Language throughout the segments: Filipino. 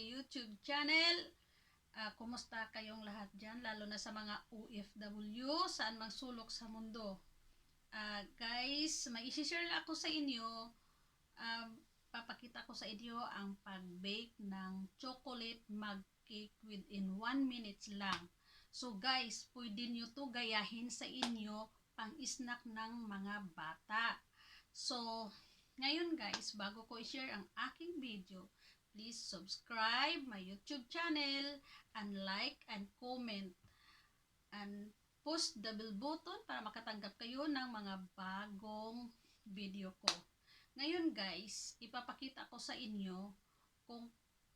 YouTube channel. Kumusta kayong lahat dyan, lalo na sa mga OFW, saan mang sulok sa mundo. Guys, may isi-share ako sa inyo. Papakita ko sa inyo ang pag-bake ng chocolate mug cake within 1 minute lang. So guys, pwede nyo to gayahin sa inyo pang-snack ng mga bata. So, ngayon guys, bago ko i-share ang aking video, please subscribe my YouTube channel and like and comment and push the bell button para makatanggap kayo ng mga bagong video ko. Ngayon guys, ipapakita ko sa inyo kung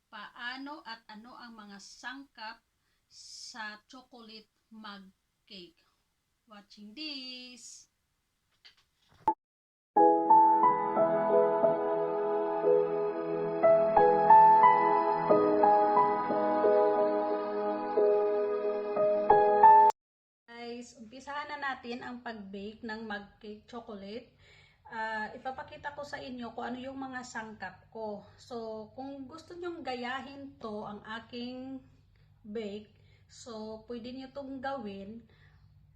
paano at ano ang mga sangkap sa chocolate mug cake. Watching this! Umpisahan na natin ang pag-bake ng mug cake chocolate. Ipapakita ko sa inyo kung ano yung mga sangkap ko. So, kung gusto nyong gayahin to ang aking bake, so pwede nyo itong gawin.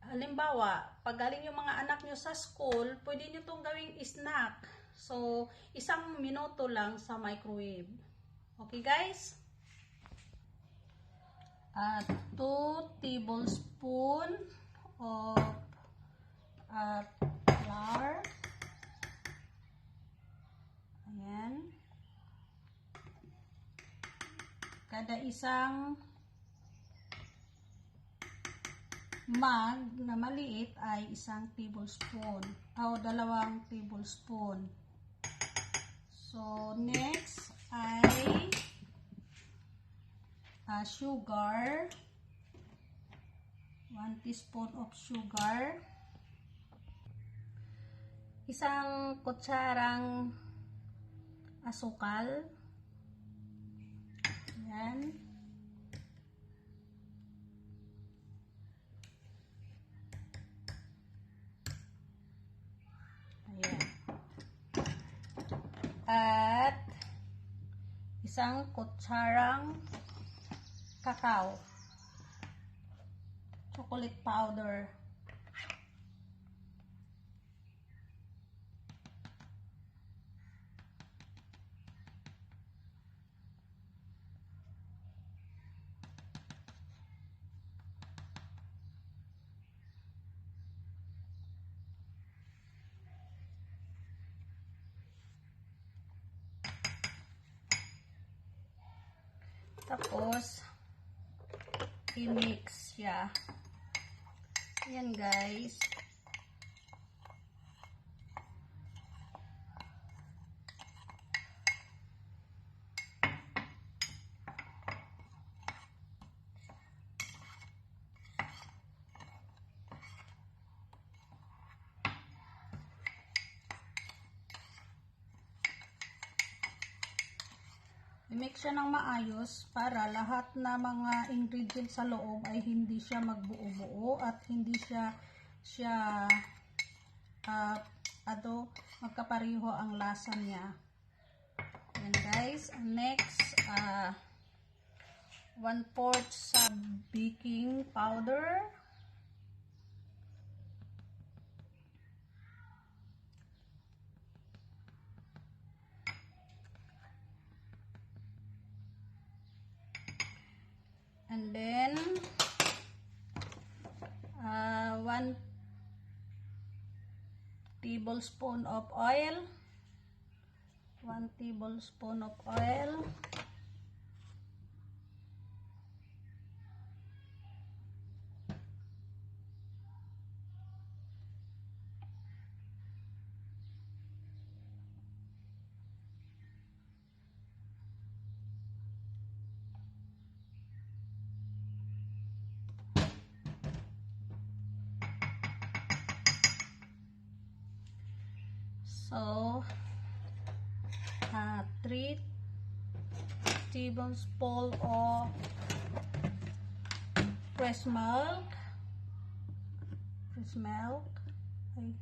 Halimbawa, pag galing yung mga anak nyo sa school, pwede nyo itong gawing snack. So, 1 minuto lang sa microwave. Okay guys? 2 tablespoon of flour. Ayan. Kada isang mug na maliit ay 1 tablespoon o 2 tablespoon. So, next ay sugar. 1 teaspoon of sugar. 1 kutsarang asukal. Ayan. Ayan. At 1 kutsarang kakao. Chocolate powder. Tapos, i-mix siya. Ayan guys. I-mix siya ng maayos para lahat na mga ingredients sa loob ay hindi siya magbuo-buo at hindi siya magkapareho ang lasa niya. Ayan guys. Next, 1/4 sa baking powder. And then 1 tablespoon of oil. 1 tablespoon of oil. So, 3 tablespoons of fresh milk. Ay.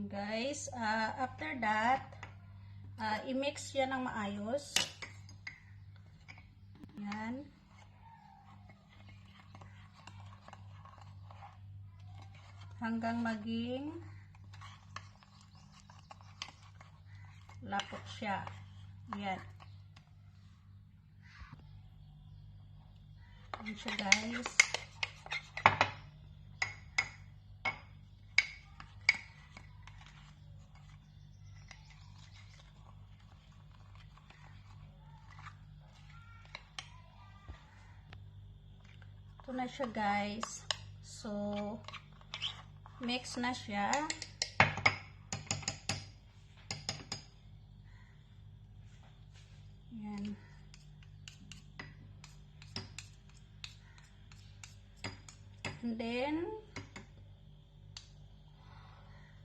Yan guys. After that, i-mix yan ng maayos. Yan. Hanggang maging lapot siya. Yan. Yan siya guys. Ito na siya guys. So, mix na siya. Yan. And then,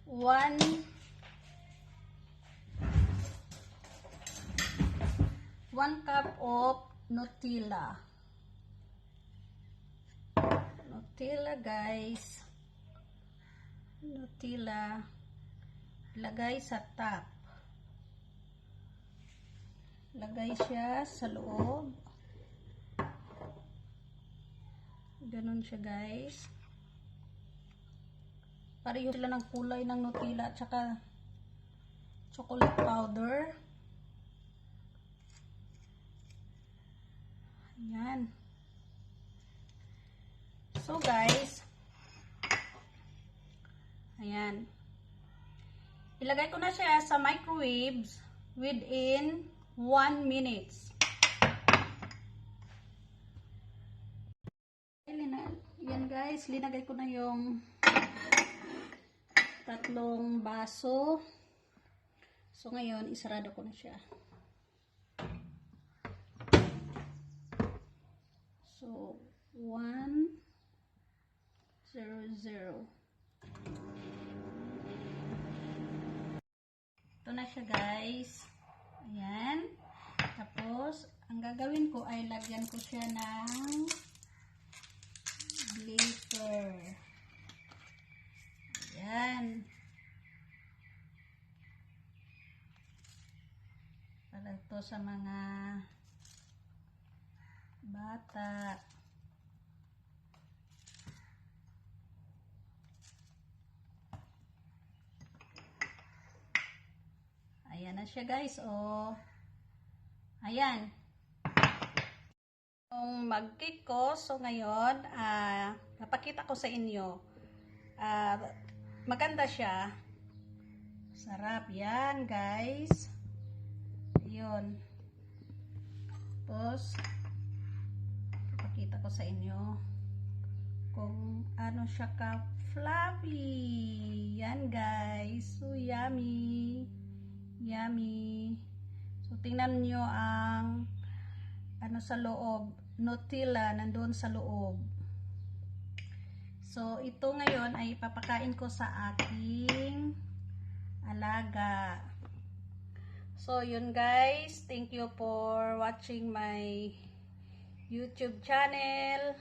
1 cup of Nutella. Nutella guys. Nutella. Lagay sa top. Lagay siya sa loob. Ganon siya guys. Pareho sila ng kulay ng Nutella at saka chocolate powder. Ayan. So guys, ayan. Ilagay ko na siya sa microwaves within 1 minute. Yan guys, linagay ko na yung 3 baso. So ngayon, isarado ko na siya. So 1, 0, 0. Ito na siya guys. Ayan. Tapos, ang gagawin ko ay lagyan ko siya ng glitter. Ayan. Para ito sa mga bata. Ayan na siya guys. Oh. Ayan. Yung mag-cake ko. So ngayon, napakita ko sa inyo. Maganda siya. Sarap yan guys. Ayun. Tapos, napakita ko sa inyo kung ano siya ka fluffy. Yan guys. So yummy. Yummy. So, tingnan nyo ang ano sa loob. Nutella nandoon sa loob. So, ito ngayon ay papakain ko sa aking alaga. So, yun guys. Thank you for watching my YouTube channel.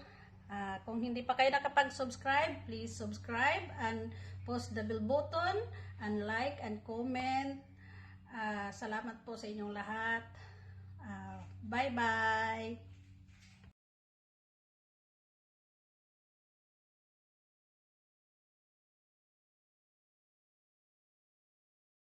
Kung hindi pa kayo nakapag-subscribe, please subscribe and push the bell button and like and comment. Salamat po sa inyong lahat. Bye-bye!